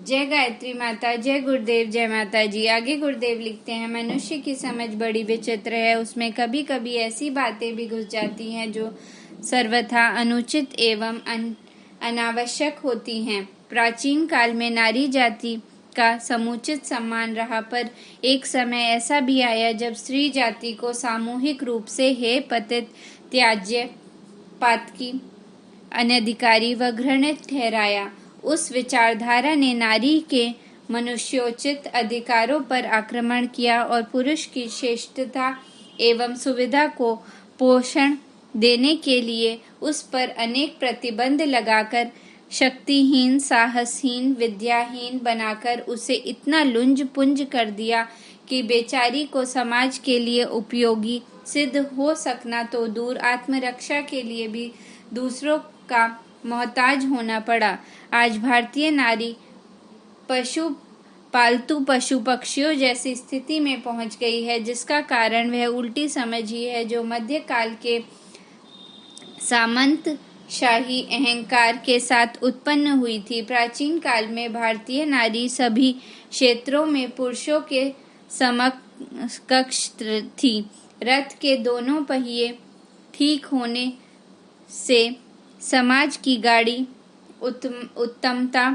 जय गायत्री माता, जय गुरुदेव, जय माता जी। आगे गुरुदेव लिखते हैं, मनुष्य की समझ बड़ी विचित्र है। उसमें कभी कभी ऐसी बातें भी घुस जाती हैं जो सर्वथा अनुचित एवं अनावश्यक होती हैं। प्राचीन काल में नारी जाति का समुचित सम्मान रहा, पर एक समय ऐसा भी आया जब स्त्री जाति को सामूहिक रूप से हे पतित, त्याज्य, पातकी, अनधिकारी व घृणित ठहराया। उस विचारधारा ने नारी के मनुष्योचित अधिकारों पर आक्रमण किया और पुरुष की श्रेष्ठता एवं सुविधा को पोषण देने के लिए उस पर अनेक प्रतिबंध लगाकर शक्तिहीन, साहसहीन, विद्याहीन बनाकर उसे इतना लुंज पुंज कर दिया कि बेचारी को समाज के लिए उपयोगी सिद्ध हो सकना तो दूर, आत्मरक्षा के लिए भी दूसरों का मोहताज होना पड़ा। आज भारतीय नारी पालतू पशु पक्षियों जैसी स्थिति में पहुंच गई है, जिसका कारण वह उल्टी समझ ही है जो मध्यकाल के सामंतशाही अहंकार के साथ उत्पन्न हुई थी। प्राचीन काल में भारतीय नारी सभी क्षेत्रों में पुरुषों के समकक्ष थी। रथ के दोनों पहिए ठीक होने से समाज की गाड़ी उत्तमता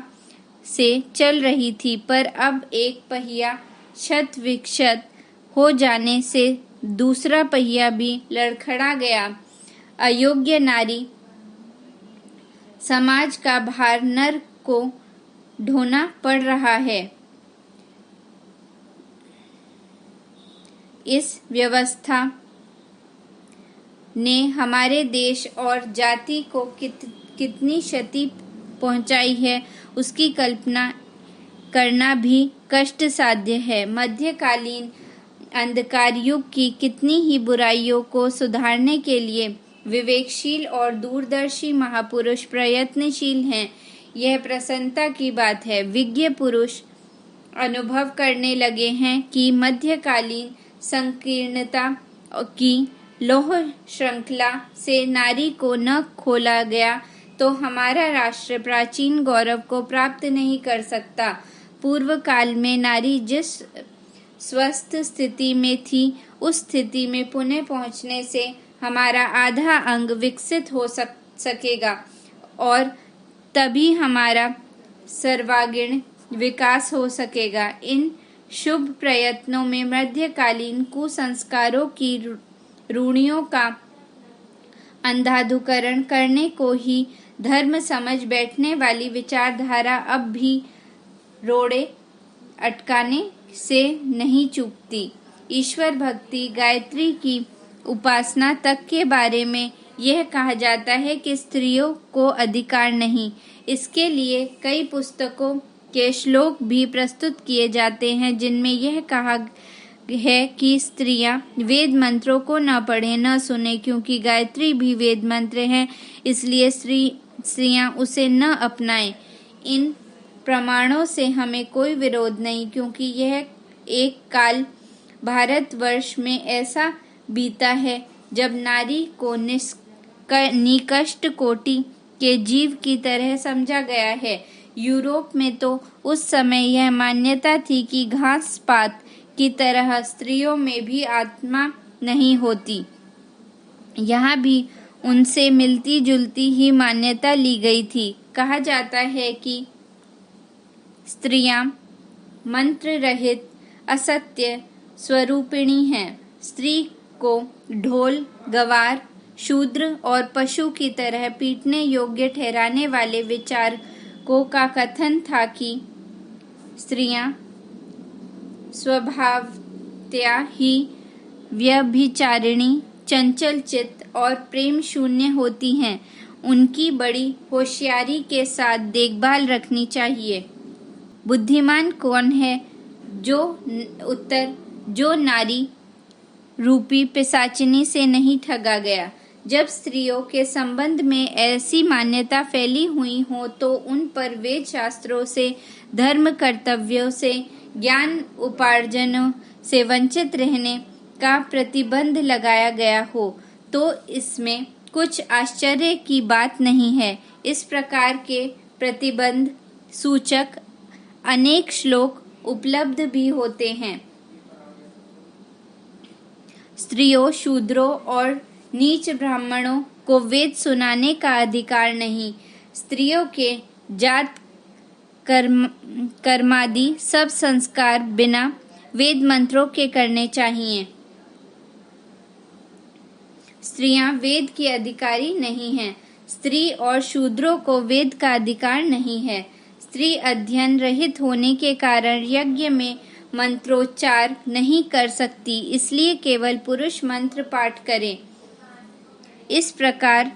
से चल रही थी, पर अब एक पहिया क्षत विक्षत हो जाने से दूसरा पहिया भी लड़खड़ा गया। अयोग्य नारी समाज का भार नर को ढोना पड़ रहा है। इस व्यवस्था ने हमारे देश और जाति को कितनी क्षति पहुंचाई है, उसकी कल्पना करना भी कष्ट साध्य है। मध्यकालीन अंधकार युग की कितनी ही बुराइयों को सुधारने के लिए विवेकशील और दूरदर्शी महापुरुष प्रयत्नशील हैं। यह प्रसन्नता की बात है। विज्ञ पुरुष अनुभव करने लगे हैं कि मध्यकालीन संकीर्णता की लौह श्रृंखला से नारी को न खोला गया तो हमारा राष्ट्र प्राचीन गौरव को प्राप्त नहीं कर सकता। पूर्व काल में नारी जिस स्वस्थ स्थिति में थी, उस स्थिति में पुनः पहुंचने से हमारा आधा अंग विकसित हो सकेगा और तभी हमारा सर्वांगीण विकास हो सकेगा। इन शुभ प्रयत्नों में मध्यकालीन कुसंस्कारों की रूढ़ियों का अंधाधुकरण करने को ही धर्म समझ बैठने वाली विचारधारा अब भी रोड़े अटकाने से नहीं चूकती। ईश्वर भक्ति, गायत्री की उपासना तक के बारे में यह कहा जाता है कि स्त्रियों को अधिकार नहीं। इसके लिए कई पुस्तकों के श्लोक भी प्रस्तुत किए जाते हैं, जिनमें यह कहा है कि स्त्रियां वेद मंत्रों को न पढ़ें न सुने, क्योंकि गायत्री भी वेद मंत्र है, इसलिए स्त्रियां उसे न अपनाएं। इन प्रमाणों से हमें कोई विरोध नहीं, क्योंकि यह एक काल भारतवर्ष में ऐसा बीता है जब नारी को निकृष्ट कोटि के जीव की तरह समझा गया है। यूरोप में तो उस समय यह मान्यता थी कि घास पात की तरह स्त्रियों में भी आत्मा नहीं होती। यहाँ भी उनसे मिलती जुलती ही मान्यता ली गई थी। कहा जाता है कि स्त्रियां मंत्र रहित असत्य स्वरूपिणी हैं। स्त्री को ढोल, गवार, शूद्र और पशु की तरह पीटने योग्य ठहराने वाले विचारकों का कथन था कि स्त्रियां स्वभावतया ही व्यभिचारिणी, चंचल चित्त और प्रेम शून्य होती हैं। उनकी बड़ी होशियारी के साथ देखभाल रखनी चाहिए। बुद्धिमान कौन है? जो नारी रूपी पिशाचिनी से नहीं ठगा गया। जब स्त्रियों के संबंध में ऐसी मान्यता फैली हुई हो तो उन पर वेद शास्त्रों से, धर्म कर्तव्यों से, ज्ञान उपार्जन से वंचित रहने का प्रतिबंध लगाया गया हो तो इसमें कुछ आश्चर्य की बात नहीं है। इस प्रकार के प्रतिबंध सूचक अनेक श्लोक उपलब्ध भी होते हैं। स्त्रियों, शूद्रों और नीच ब्राह्मणों को वेद सुनाने का अधिकार नहीं। स्त्रियों के जात कर्मादि सब संस्कार बिना वेद मंत्रों के करने चाहिए। स्त्रियां वेद की अधिकारी नहीं हैं। स्त्री और शूद्रों को वेद का अधिकार नहीं है। स्त्री अध्ययन रहित होने के कारण यज्ञ में मंत्रोच्चार नहीं कर सकती, इसलिए केवल पुरुष मंत्र पाठ करें। इस प्रकार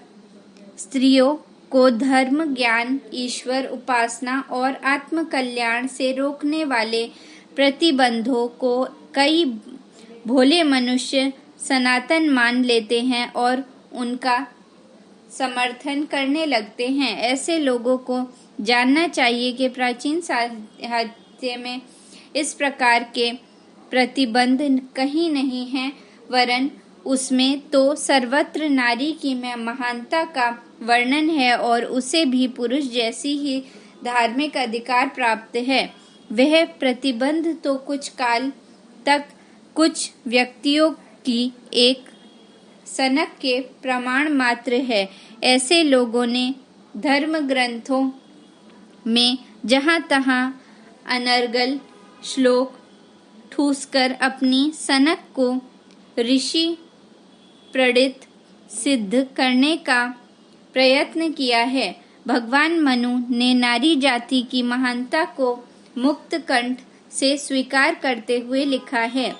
स्त्रियों को धर्म, ज्ञान, ईश्वर उपासना और आत्म कल्याण से रोकने वाले प्रतिबंधों को कई भोले मनुष्य सनातन मान लेते हैं और उनका समर्थन करने लगते हैं। ऐसे लोगों को जानना चाहिए कि प्राचीन साहित्य में इस प्रकार के प्रतिबंध कहीं नहीं हैं, वरन उसमें तो सर्वत्र नारी की महानता का वर्णन है और उसे भी पुरुष जैसी ही धार्मिक अधिकार प्राप्त है। वह प्रतिबंध तो कुछ काल तक कुछ व्यक्तियों की एक सनक के प्रमाण मात्र है। ऐसे लोगों ने धर्म ग्रंथों में जहाँ तहाँ अनर्गल श्लोक ठूसकर अपनी सनक को ऋषि प्रणीत सिद्ध करने का प्रयत्न किया है। भगवान मनु ने नारी जाति की महानता को मुक्त कंठ से स्वीकार करते हुए लिखा है,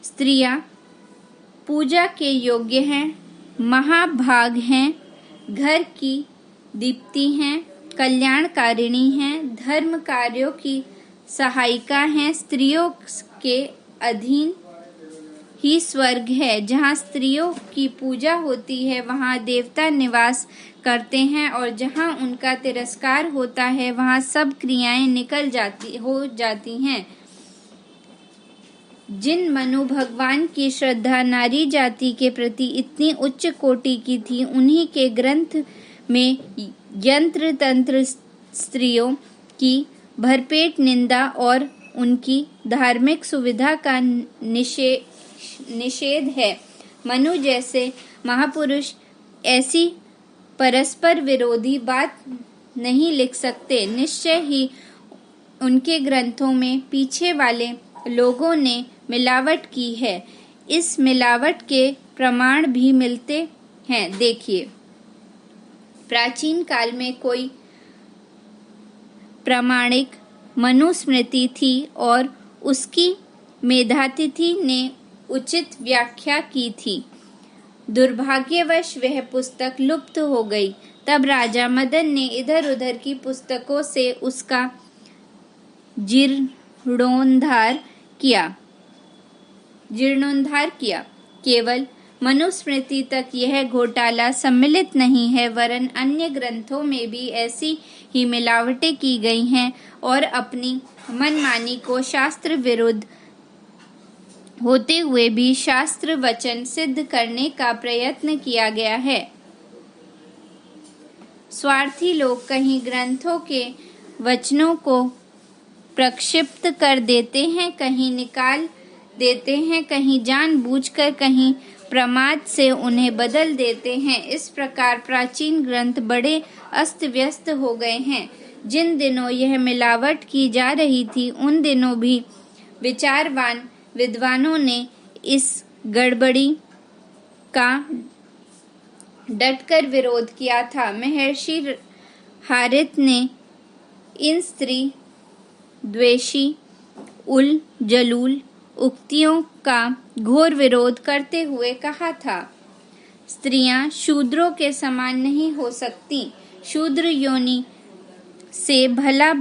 स्त्रियां पूजा के योग्य हैं, महाभाग हैं, घर की दीप्ति हैं, कल्याणकारिणी हैं, धर्म कार्यों की सहायिका हैं। स्त्रियों के अधीन ही स्वर्ग है। जहाँ स्त्रियों की पूजा होती है वहाँ देवता निवास करते हैं और जहाँ उनका तिरस्कार होता है वहाँ सब क्रियाएं निकल जाती हैं। जिन मनु भगवान की श्रद्धा नारी जाति के प्रति इतनी उच्च कोटि की थी, उन्हीं के ग्रंथ में यंत्र तंत्र स्त्रियों की भरपेट निंदा और उनकी धार्मिक सुविधा का निषेध है। मनु जैसे महापुरुष ऐसी परस्पर विरोधी बात नहीं लिख सकते। निश्चय ही उनके ग्रंथों में पीछे वाले लोगों ने मिलावट की है। इस मिलावट के प्रमाण भी मिलते हैं। देखिए, प्राचीन काल में कोई प्रामाणिक मनुस्मृति थी और उसकी मेधातिथि ने उचित व्याख्या की थी। दुर्भाग्यवश वह पुस्तक लुप्त हो गई। तब राजा मदन ने इधर उधर की पुस्तकों से उसका जीर्णोद्धार किया। केवल मनुस्मृति तक यह घोटाला सम्मिलित नहीं है, वरन अन्य ग्रंथों में भी ऐसी ही मिलावटें की गई हैं और अपनी मनमानी को शास्त्र विरुद्ध होते हुए भी शास्त्र वचन सिद्ध करने का प्रयत्न किया गया है। स्वार्थी लोग कहीं ग्रंथों के वचनों को प्रक्षिप्त कर देते हैं, कहीं निकाल देते हैं, कहीं जानबूझकर, कहीं प्रमाद से उन्हें बदल देते हैं। इस प्रकार प्राचीन ग्रंथ बड़े अस्त व्यस्त हो गए हैं। जिन दिनों यह मिलावट की जा रही थी, उन दिनों भी विचारवान विद्वानों ने इस गड़बड़ी का डटकर विरोध किया था। महर्षि हारित ने इन स्त्री द्वेषी उल जलूल उक्तियों का घोर विरोध करते हुए कहा था, स्त्रियां शूद्रों के समान नहीं हो सकती। शूद्र योनि से भला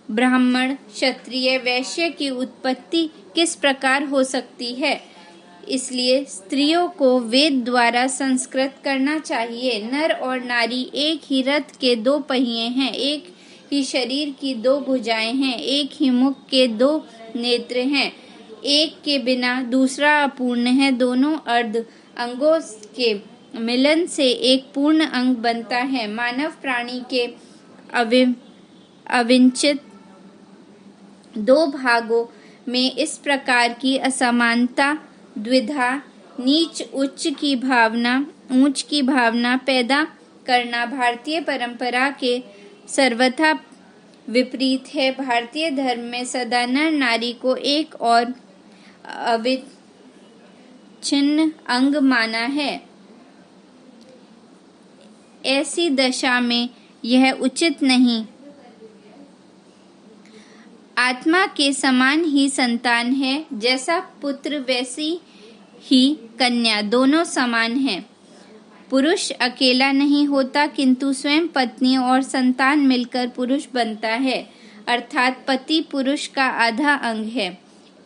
ब्राह्मण, क्षत्रिय, वैश्य की उत्पत्ति किस प्रकार हो सकती है? इसलिए स्त्रियों को वेद द्वारा संस्कृत करना चाहिए। नर और नारी एक ही रथ के दो पहिए हैं, एक ही शरीर की दो भुजाएं हैं, एक ही मुख के दो नेत्र हैं, एक के बिना दूसरा अपूर्ण है। दोनों अर्ध अंगों के मिलन से एक पूर्ण अंग बनता है। मानव प्राणी के अविंचित दो भागों में इस प्रकार की असमानता, द्विधा, नीच ऊंच की भावना पैदा करना भारतीय परंपरा के सर्वथा विपरीत है। भारतीय धर्म में सदा नर नारी को एक और अविच्छिन्न अंग माना है। ऐसी दशा में यह उचित नहीं। आत्मा के समान ही संतान है, जैसा पुत्र वैसी ही कन्या, दोनों समान हैं। पुरुष अकेला नहीं होता, किंतु स्वयं पत्नी और संतान मिलकर पुरुष बनता है, अर्थात पति पुरुष का आधा अंग है।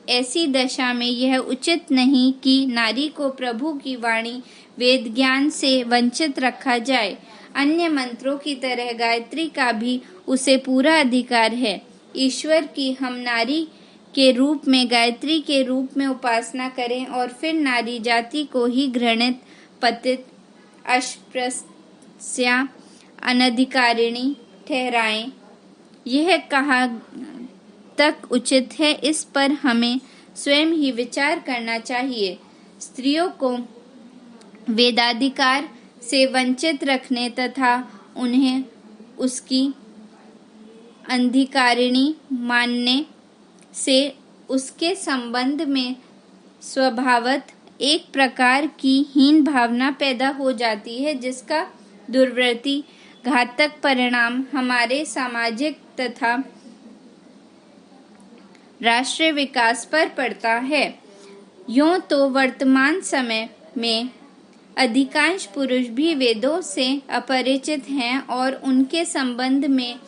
ऐसी दशा में यह उचित नहीं कि नारी को प्रभु की वाणी वेद ज्ञान से वंचित रखा जाए। अन्य मंत्रों की तरह गायत्री का भी उसे पूरा अधिकार है। ईश्वर की हम नारी के रूप में, गायत्री के रूप में उपासना करें और फिर नारी जाति को ही घृणित, पतित, अस्पृश्या, अनधिकारिणी ठहराएं, यह कहाँ तक उचित है, इस पर हमें स्वयं ही विचार करना चाहिए। स्त्रियों को वेदाधिकार से वंचित रखने तथा उन्हें उसकी अधिकारिणी मानने से उसके संबंध में स्वभावतः एक प्रकार की हीन भावना पैदा हो जाती है, जिसका दुर्वृत्ति घातक परिणाम हमारे सामाजिक तथा राष्ट्रीय विकास पर पड़ता है। यूं तो वर्तमान समय में अधिकांश पुरुष भी वेदों से अपरिचित हैं और उनके संबंध में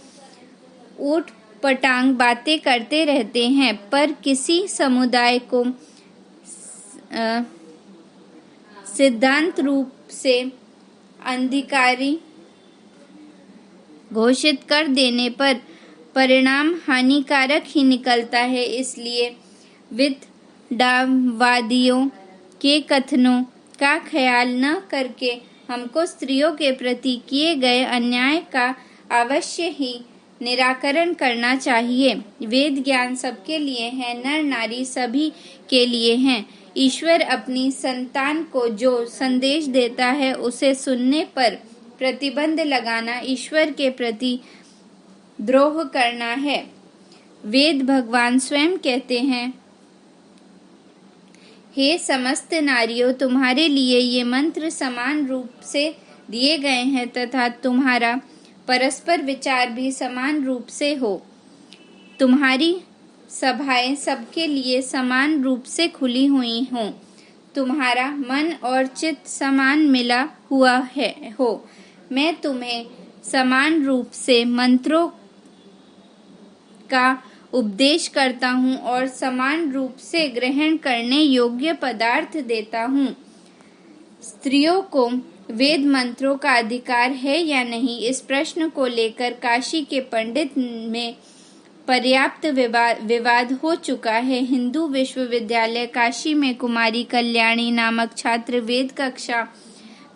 ऊट पटांग बातें करते रहते हैं, पर किसी समुदाय को सिद्धांत रूप से अधिकारी घोषित कर देने पर परिणाम हानिकारक ही निकलता है। इसलिए वितंडावादियों के कथनों का ख्याल न करके हमको स्त्रियों के प्रति किए गए अन्याय का अवश्य ही निराकरण करना चाहिए। वेद ज्ञान सबके लिए है, नर नारी सभी के लिए हैं। ईश्वर अपनी संतान को जो संदेश देता है उसे सुनने पर प्रतिबंध लगाना ईश्वर के प्रति द्रोह करना है। वेद भगवान स्वयं कहते हैं, हे समस्त नारियों, तुम्हारे लिए ये मंत्र समान रूप से दिए गए हैं तथा तुम्हारा परस्पर विचार भी समान रूप से हो। तुम्हारी सभाएं सबके लिए समान रूप से खुली हुई हों। तुम्हारा मन और चित्त समान मिला हुआ हो। मैं तुम्हें समान रूप से मंत्रों का उपदेश करता हूँ और समान रूप से ग्रहण करने योग्य पदार्थ देता हूँ। स्त्रियों को वेद मंत्रों का अधिकार है या नहीं, इस प्रश्न को लेकर काशी के पंडित में पर्याप्त विवाद हो चुका है। हिंदू विश्वविद्यालय काशी में कुमारी कल्याणी नामक छात्र वेद कक्षा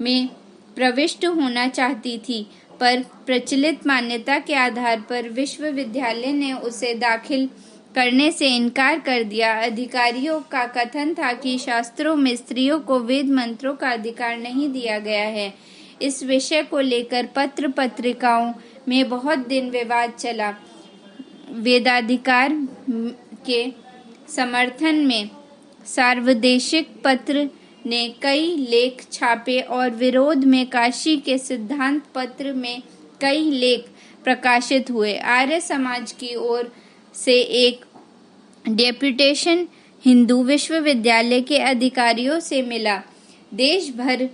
में प्रविष्ट होना चाहती थी, पर प्रचलित मान्यता के आधार पर विश्वविद्यालय ने उसे दाखिल करने से इनकार कर दिया। अधिकारियों का कथन था कि शास्त्रों में स्त्रियों को वेद मंत्रों का अधिकार नहीं दिया गया है। इस विषय को लेकर पत्र पत्रिकाओं में बहुत दिन विवाद चला। वेदाधिकार के समर्थन में सार्वदेशिक पत्र ने कई लेख छापे और विरोध में काशी के सिद्धांत पत्र में कई लेख प्रकाशित हुए। आर्य समाज की ओर से एक डेपुटेशन हिंदू विश्वविद्यालय के अधिकारियों से मिला। देश भर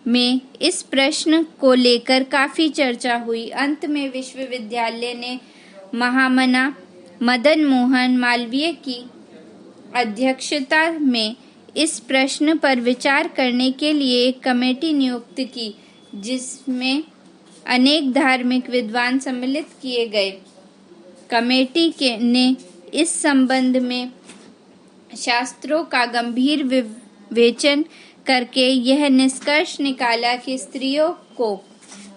में इस प्रश्न को लेकर काफी चर्चा हुई। अंत में विश्वविद्यालय ने महामना मदन मोहन मालवीय की अध्यक्षता में इस प्रश्न पर विचार करने के लिए एक कमेटी नियुक्त की, जिसमें अनेक धार्मिक विद्वान सम्मिलित किए गए। कमेटी ने इस संबंध में शास्त्रों का गंभीर विवेचन करके यह निष्कर्ष निकाला कि स्त्रियों को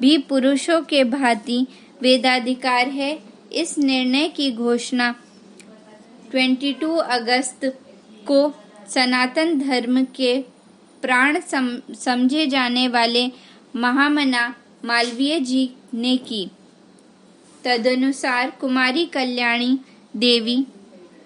भी पुरुषों के भांति वेदाधिकार है। इस निर्णय की घोषणा 22 अगस्त को सनातन धर्म के प्राण समझे जाने वाले महामना मालवीय जी ने की। तदनुसार कुमारी कल्याणी देवी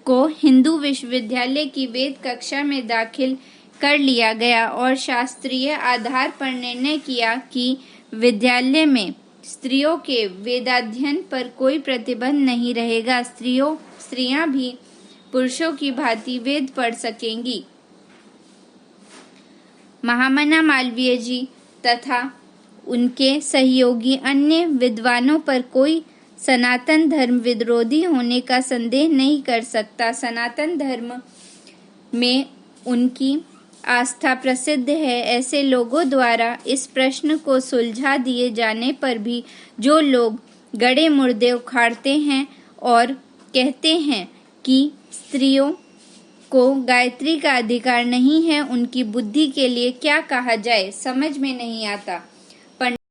को हिंदू विश्वविद्यालय की वेद कक्षा में दाखिल कर लिया गया और शास्त्रीय आधार पर निर्णय किया कि विद्यालय में स्त्रियों के वेदाध्ययन पर कोई प्रतिबंध नहीं रहेगा। स्त्रियां भी पुरुषों की भांति वेद पढ़ सकेंगी। महामना मालवीय जी तथा उनके सहयोगी अन्य विद्वानों पर कोई सनातन धर्म विरोधी होने का संदेह नहीं कर सकता। सनातन धर्म में उनकी आस्था प्रसिद्ध है। ऐसे लोगों द्वारा इस प्रश्न को सुलझा दिए जाने पर भी जो लोग गड़े मुर्दे उखाड़ते हैं और कहते हैं कि स्त्रियों को गायत्री का अधिकार नहीं है, उनकी बुद्धि के लिए क्या कहा जाए समझ में नहीं आता।